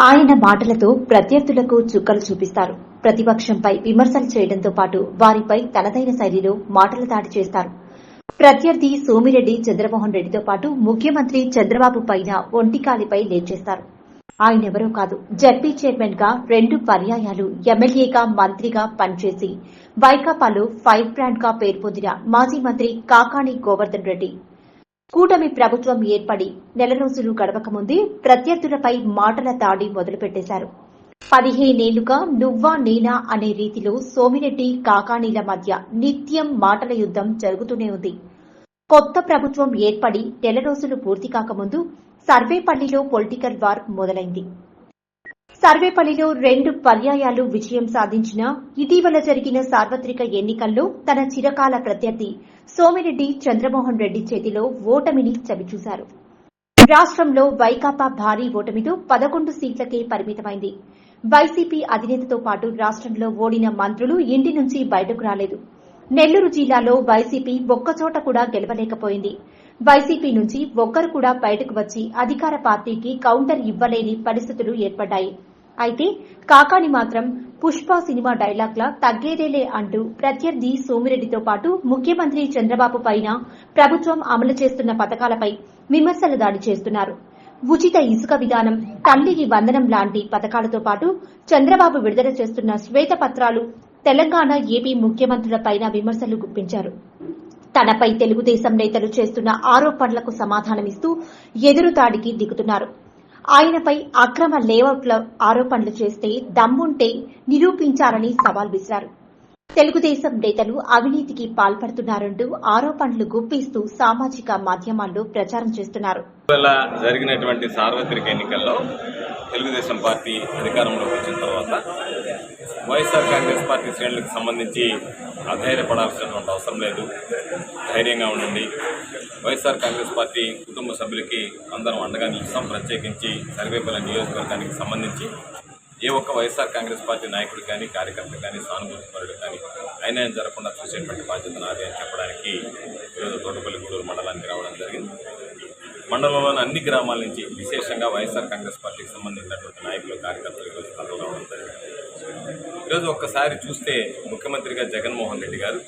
ఆయన మాటలతో ప్రత్యర్థులకు చుక్కలు చూపిస్తారు. ప్రతిపక్షంపై విమర్శలు చేయడంతో పాటు వారిపై తనదైన శైలిలో మాటల దాడి చేస్తారు. ప్రత్యర్థి సోమిరెడ్డి చంద్రమోహన్ రెడ్డితో పాటు ముఖ్యమంత్రి చంద్రబాబు పైన ఒంటికాలిపై లేచేస్తారు. ఆయనెవరో కాదు, జడ్పీ చైర్మన్ గా 2 పర్యాయాలు ఎమ్మెల్యేగా మంత్రిగా పనిచేసి వైకాపాలో ఫైర్ బ్రాండ్ గా పేరు పొందిన మాజీ మంత్రి కాకాణి గోవర్ధన్ రెడ్డి. కూటమి ప్రభుత్వం ఏర్పడి నెల రోజులు గడవకముందే ప్రత్యర్థులపై మాటల దాడి మొదలుపెట్టేశారు. 15 ఏళ్లుగా నువ్వా నేనా అనే రీతిలో సోమిరెడ్డి కాకాణీల మధ్య నిత్యం మాటల యుద్దం జరుగుతూనే ఉంది. కొత్త ప్రభుత్వం ఏర్పడి నెల రోజులు పూర్తి కాకముందు సర్వేపల్లిలో పొలిటికల్ వార్ మొదలైంది. సర్వేపల్లిలో 2 పర్యాయాలు విజయం సాధించిన ఇటీవల జరిగిన సార్వత్రిక ఎన్నికల్లో తన చిరకాల ప్రత్యర్థి సోమిరెడ్డి చంద్రమోహన్ రెడ్డి చేతిలో ఓటమిని చవిచూశారు. రాష్ట్రంలో వైకాపా భారీ ఓటమితో 11 సీట్లకే పరిమితమైంది. వైసీపీ అధినేతతో పాటు రాష్ట్రంలో ఓడిన మంత్రులు ఇంటి నుంచి బయటకు రాలేదు. నెల్లూరు జిల్లాలో వైసీపీ ఒక్కచోట కూడా గెలవలేకపోయింది. వైసీపీ నుంచి ఒక్కరు కూడా బయటకు వచ్చి అధికార పార్టీకి కౌంటర్ ఇవ్వలేని పరిస్థితులు ఏర్పడ్డాయి. అయితే కాకాణి మాత్రం పుష్ప సినిమా డైలాగ్లా తగ్గేదేలే అంటూ ప్రత్యర్థి సోమిరెడ్డితో పాటు ముఖ్యమంత్రి చంద్రబాబు పైన ప్రభుత్వం అమలు చేస్తున్న పథకాలపై విమర్శల దాడి చేస్తున్నారు. ఉచిత ఇసుక విధానం, తల్లికి వందనం లాంటి పథకాలతో పాటు చంద్రబాబు విడుదల చేస్తున్న శ్వేతపత్రాలు, తెలంగాణ, ఏపీ ముఖ్యమంత్రులపైన విమర్శలు గుప్పించారు. తనపై తెలుగుదేశం నేతలు చేస్తున్న ఆరోపణలకు సమాధానమిస్తూ ఎదురుదాడికి దిగుతున్నారు. ఆయనపై అక్రమ లేఅవుట్ల ఆరోపణలు చేస్తే దమ్ముంటే నిరూపించాలని సవాల్ విసిరారు. తెలుగుదేశం నేతలు అవినీతికి పాల్పడుతున్నారంటూ ఆరోపణలు గుప్పిస్తూ సామాజిక మాధ్యమాల్లో ప్రచారం చేస్తున్నారు. జరిగినటువంటి సార్వత్రిక ఎన్నికల్లో తెలుగుదేశం పార్టీ అధికారంలోకి వచ్చిన తర్వాత వైఎస్ఆర్ కాంగ్రెస్ పార్టీ శ్రేణులకు సంబంధించి అధైర్యపడాల్సినటువంటి అవసరం లేదు. ధైర్యంగా ఉండండి. వైఎస్ఆర్ కాంగ్రెస్ పార్టీ కుటుంబ సభ్యులకి అందరం అండగా నిలుస్తాం. ప్రత్యేకించి సర్వేపల్లి నియోజకవర్గానికి సంబంధించి ఏ ఒక్క వైఎస్ఆర్ కాంగ్రెస్ పార్టీ నాయకుడు కానీ, కార్యకర్త కానీ, సానుభూతిపరుడు కానీ అన్యాయం జరగకుండా చూసేటువంటి బాధ్యత నాది అని చెప్పడానికి ఈరోజు తోటపల్లి గూడూరు మండలానికి రావడం జరిగింది. మండలంలోని అన్ని గ్రామాల నుంచి విశేషంగా వైఎస్ఆర్ కాంగ్రెస్ పార్టీకి సంబంధించినటువంటి నాయకులు, కార్యకర్తలు ఈరోజు తరలి రావడం జరిగింది. ఈరోజు ఒక్కసారి చూస్తే ముఖ్యమంత్రిగా జగన్మోహన్ రెడ్డి గారు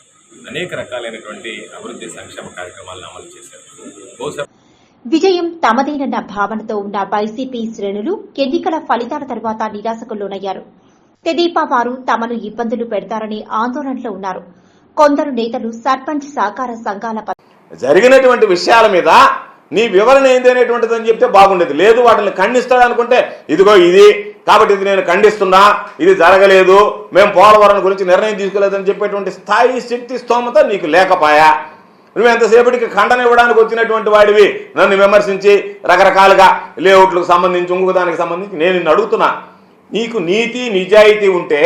అనేక రకాలైనటువంటి అభివృద్ధి సంక్షేమ కార్యక్రమాలను అమలు చేశారు. బహుశా విజయం తమదేనన్న భావనతో ఉన్న వైసీపీ శ్రేణులు ఎన్నికల ఫలితాల తర్వాత నిరాశకు లోనయ్యారు. తెదేపా వారు తమను ఇబ్బందులు పెడతారనే ఆందోళనలో ఉన్నారు. కొందరు నేతలు సర్పంచ్ సహకార సంఘాల జరిగినటువంటి విషయాల మీద నీ వివరణ ఏంది అనేటువంటిదని చెప్తే బాగుండేది. లేదు వాటిని ఖండిస్తాడు అనుకుంటే ఇదిగో ఇది కాబట్టి ఇది నేను ఖండిస్తున్నా, ఇది జరగలేదు, మేము పోలవరం గురించి నిర్ణయం తీసుకోలేదని చెప్పేటువంటి స్థాయి, శక్తి, స్తోమత నీకు లేకపాయా. నువ్వు ఎంతసేపటికి ఖండన ఇవ్వడానికి వచ్చినటువంటి వాడివి నన్ను విమర్శించి రకరకాలుగా లేఅవుట్లకు సంబంధించి ఇంకొక దానికి సంబంధించి నేను నిన్ను అడుగుతున్నా. నీకు నీతి నిజాయితీ ఉంటే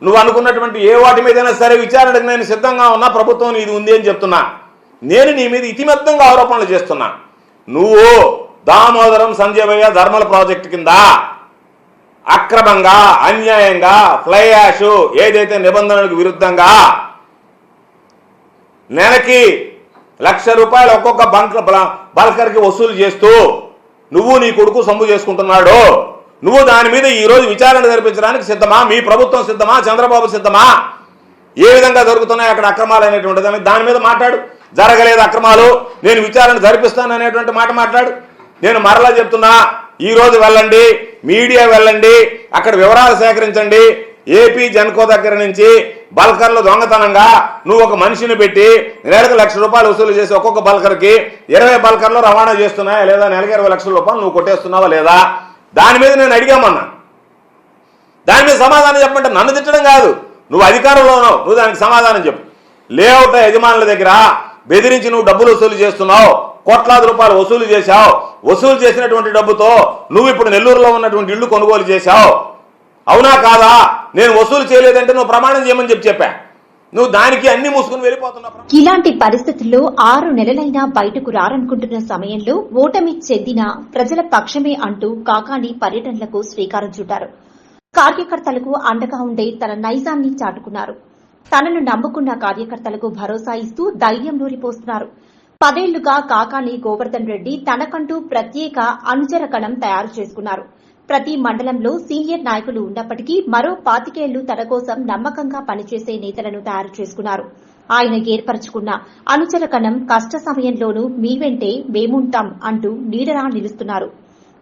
నువ్వు అనుకున్నటువంటి ఏ వాటి మీదైనా సరే విచారణకు నేను సిద్ధంగా ఉన్నా, ప్రభుత్వం ఇది ఉంది అని చెప్తున్నా. నేను నీ మీద ఇతిమెత్తంగా ఆరోపణలు చేస్తున్నా. నువ్వు దామోదరం సంజయభయ్య ధర్మల ప్రాజెక్టు కింద అక్రమంగా, అన్యాయంగా ఫ్లై యాష్ ఏదైతే నిబంధనలకు విరుద్ధంగా నెలకి ₹1,00,000 ఒక్కొక్క బల్కర్కి వసూలు చేస్తూ నువ్వు నీ కొడుకు సొమ్ము చేసుకుంటున్నాడు. నువ్వు దాని మీద ఈరోజు విచారణ జరిపించడానికి సిద్ధమా? మీ ప్రభుత్వం సిద్ధమా? చంద్రబాబు సిద్ధమా? ఏ విధంగా జరుగుతున్నాయి అక్కడ అక్రమాలు అనేటువంటి దాని మీద మాట్లాడు. జరగలేదు అక్రమాలు, నేను విచారణ జరిపిస్తాను అనేటువంటి మాట మాట్లాడు. నేను మరలా చెప్తున్నా, ఈరోజు వెళ్ళండి, మీడియా వెళ్ళండి, అక్కడ వివరాలు సేకరించండి. ఏపీ జన్కో దగ్గర నుంచి బల్కర్లు దొంగతనంగా నువ్వు ఒక మనిషిని పెట్టి నెలకు ₹1,00,000 వసూలు చేసి ఒక్కొక్క బల్కర్కి 20 బల్కర్లు రవాణా చేస్తున్నాయా లేదా? నెలకి ₹20 లక్షల నువ్వు కొట్టేస్తున్నావా లేదా? దాని మీద నేను అడిగామన్నా. దాని మీద సమాధానం చెప్పమంటే నన్ను తిట్టడం కాదు. నువ్వు అధికారంలో ఉన్నావు, నువ్వు దానికి సమాధానం చెప్పు. లేఅవుట్ యజమానుల దగ్గర బెదిరించి నువ్వు డబ్బులు వసూలు చేస్తున్నావు, ₹1,00,000 వసూలు చేశావు. వసూలు చేసినటువంటి డబ్బుతో నువ్వు ఇప్పుడు నెల్లూరులో ఉన్నటువంటి ఇళ్లు కొనుగోలు చేశావు. అవునా కాదా? నేను వసూలు చేయలేదంటే నువ్వు ప్రమాణం చేయమని చెప్పా. నువ్వు దానికి అన్ని మూసుకుని వెళ్ళిపోతున్నావు. ఇలాంటి పరిస్థితుల్లో 6 నెలలైనా బయటకు రారనుకుంటున్న సమయంలో ఓటమి చెందిన ప్రజల పక్షమే అంటూ కాకాణి పర్యటనలకు శ్రీకారం చుట్టారు. కార్యకర్తలకు అండగా ఉండే తన నైజాన్ని చాటుకున్నారు. తనను నమ్ముకున్న కార్యకర్తలకు భరోసా ఇస్తూ ధైర్యం నూరిపోస్తున్నారు. 10 ఏళ్లుగా కాకాణి గోవర్ధన్ రెడ్డి తనకంటూ ప్రత్యేక అనుచర గణం తయారు చేసుకున్నారు. ప్రతి మండలంలో సీనియర్ నాయకులు ఉన్నప్పటికీ మరో 25 ఏళ్లు తన కోసం నమ్మకంగా పనిచేసే నేతలను తయారు చేసుకున్నారు. ఆయన ఏర్పరచుకున్న అనుచర కణం కష్ట సమయంలోనూ మీ వెంటే మేముంటాం అంటూ నీడలా నిలుస్తున్నారు.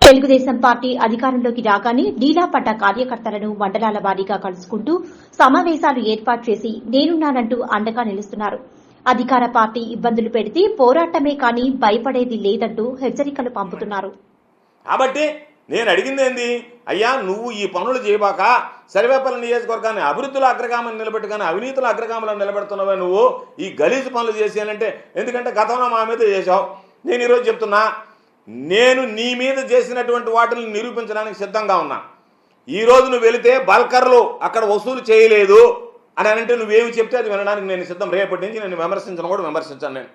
తెలుగుదేశం పార్టీ అధికారంలోకి రాగానే లీలా పడ్డ కార్యకర్తలను మండలాల వారీగా కలుసుకుంటూ సమావేశాలు ఏర్పాటు చేసి నేనున్నానంటూ అండగా నిలుస్తున్నారు. అధికార పార్టీ ఇబ్బందులు పెడితే పోరాటమే కానీ భయపడేది లేదంటూ హెచ్చరికలు పంపుతున్నారు. కాబట్టి నేను అడిగింది ఏంది, అయ్యా నువ్వు ఈ పనులు చేయబాక సర్వేపల్లి నియోజకవర్గాన్ని అభివృద్ధిలో అగ్రగామని నిలబెట్టు కానీ అవినీతిలో అగ్రగామలో నిలబెడుతున్నావే నువ్వు ఈ గలీజు పనులు చేసేయాలంటే. ఎందుకంటే గతంలో మా మీద చేశావు. నేను ఈరోజు చెప్తున్నా, నేను నీ మీద చేసినటువంటి వాటిని నిరూపించడానికి సిద్ధంగా ఉన్నా. ఈరోజు నువ్వు వెళితే బల్కర్లు అక్కడ వసూలు చేయలేదు అని అంటే నువ్వేమి చెప్తే అది వినడానికి నేను సిద్ధం. రేపటి నుంచి నేను విమర్శించను కూడా విమర్శించాను. నేను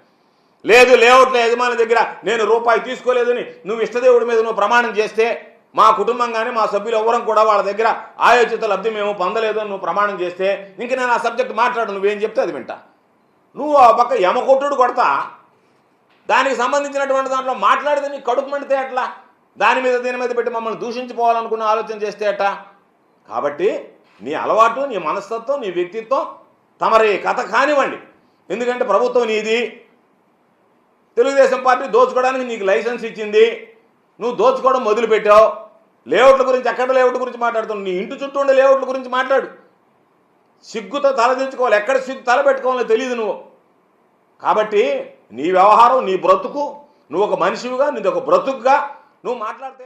లేదు లేఅవుట్ల యజమాని దగ్గర నేను రూపాయి తీసుకోలేదని నువ్వు ఇష్టదేవుడి మీద నువ్వు ప్రమాణం చేస్తే మా కుటుంబం కానీ మా సభ్యులు ఎవరం కూడా వాళ్ళ దగ్గర ఆయోచిత లబ్ధి మేము పొందలేదు అని నువ్వు ప్రమాణం చేస్తే ఇంక నేను ఆ సబ్జెక్ట్ మాట్లాడు. నువ్వేం చెప్తే అది వింటా. నువ్వు ఆ పక్క యమకొట్టుడు కొడతా దానికి సంబంధించినటువంటి దాంట్లో మాట్లాడితే నీ కడుపు మండితే అట్లా దాని మీద దీని మీద పెట్టి మమ్మల్ని దూషించుకోవాలనుకున్న ఆలోచన చేస్తే అట్ట. కాబట్టి నీ అలవాటు, నీ మనస్తత్వం, నీ వ్యక్తిత్వం తమరి కథ కానివ్వండి. ఎందుకంటే ప్రభుత్వం నీది, తెలుగుదేశం పార్టీ దోచుకోవడానికి నీకు లైసెన్స్ ఇచ్చింది, నువ్వు దోచుకోవడం మొదలుపెట్టావు. లేఅవుట్ల గురించి ఎక్కడ లేఅవుట్ గురించి మాట్లాడుతున్నావు? నీ ఇంటి చుట్టూ ఉండే లేఅవుట్ల గురించి మాట్లాడు. సిగ్గుతో తలదించుకోవాలి, ఎక్కడ సిగ్గు తలపెట్టుకోవాలో తెలియదు నువ్వు. కాబట్టి నీ వ్యవహారం, నీ బ్రతుకు, నువ్వు ఒక మనిషివిగా, నీది ఒక బ్రతుకుగా నువ్వు మాట్లాడితే